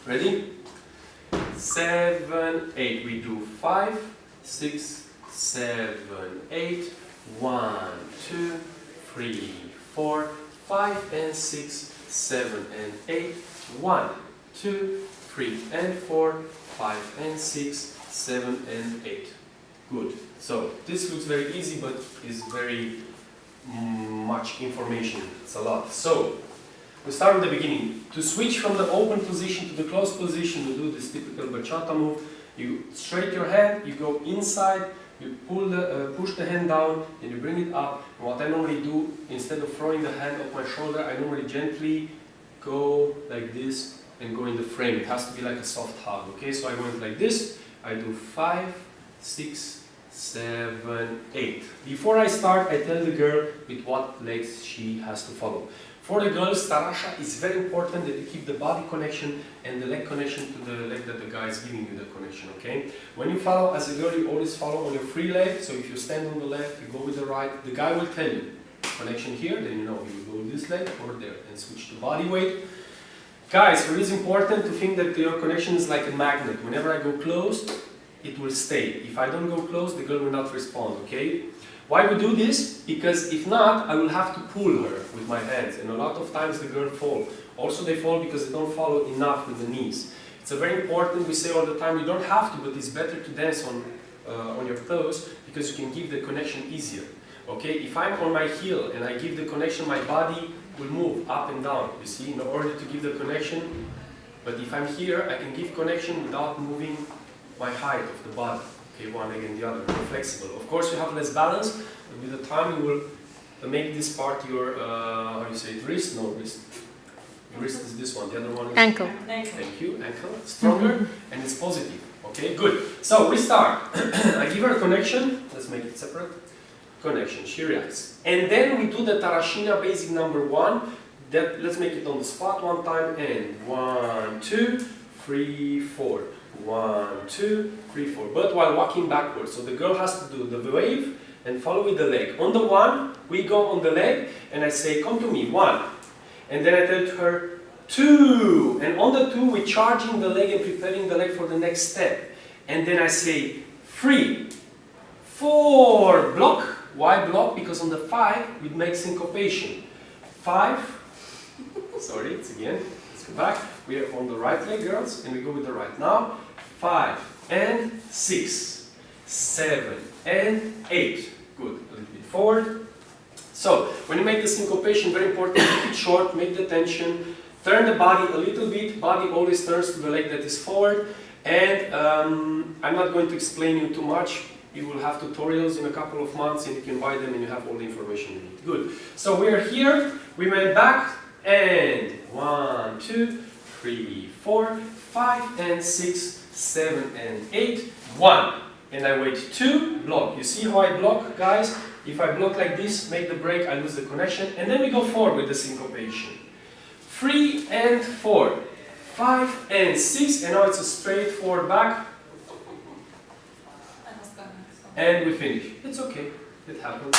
Ready? 7, 8. We do 5, 6, 7, 8. 1, 2, 3, 4, 5 and 6, 7 and 8. 1, 2, 3 and 4, 5 and 6, 7 and 8. Good. So this looks very easy, but is very much information. It's a lot. So we start with the beginning. To switch from the open position to the closed position, you do this typical bachata move. You straight your hand, you go inside, you push the hand down, and you bring it up. And what I normally do, instead of throwing the hand off my shoulder, I normally gently go like this and go in the frame. It has to be like a soft hug, okay? So I went like this. I do 5, 6, 7, 8. Before I start, I tell the girl with what legs she has to follow. For the girls, Tarrasha is very important that you keep the body connection and the leg connection to the leg that the guy is giving you the connection, okay? When you follow as a girl, you always follow on your free leg. So if you stand on the left, you go with the right. The guy will tell you, connection here, then you know you go with this leg or there and switch the body weight. Guys, it is important to think that your connection is like a magnet. Whenever I go close, it will stay. If I don't go close, the girl will not respond, okay? Why we do this? Because if not, I will have to pull her with my hands, and a lot of times the girl fall. Also they fall because they don't follow enough with the knees. It's a very important, we say all the time, you don't have to, but it's better to dance on your toes because you can give the connection easier. Okay, if I'm on my heel and I give the connection, my body will move up and down, you see, in order to give the connection. But if I'm here, I can give connection without moving my height of the body. Okay, one leg and the other, more flexible. Of course, you have less balance, but with the time you will make this part your, how you say it, wrist? No, wrist. Your wrist is this one, the other one is... Ankle. Thank you, ankle. Stronger, and it's positive. Okay, good. So, we start. I give her a connection. Let's make it separate. Connection, she reacts. And then we do the Tarraxinha basic number 1. Let's make it on the spot one time, and 1, 2, 3, 4. 1, 2, 3, 4. But while walking backwards. So the girl has to do the wave and follow with the leg. On the 1, we go on the leg and I say, come to me, 1. And then I tell to her, 2. And on the 2, we're charging the leg and preparing the leg for the next step. And then I say, 3, 4, block. Why block? Because on the 5, we make syncopation. 5, sorry, it's again. Go back. We are on the right leg, girls, and we go with the right. Now, 5 and 6, 7 and 8. Good. A little bit forward. So, when you make the syncopation, very important, keep it short, make the tension, turn the body a little bit. Body always turns to the leg that is forward. And I'm not going to explain you too much. You will have tutorials in a couple of months, and you can buy them, and you have all the information you need. Good. So we are here. We went back. And 1, 2, 3, 4, 5 and 6, 7 and 8, 1. And I wait 2, block. You see how I block, guys? If I block like this, make the break, I lose the connection. And then we go forward with the syncopation. 3 and 4, 5 and 6, and now it's a straight forward back. And we finish. It's okay, it happens.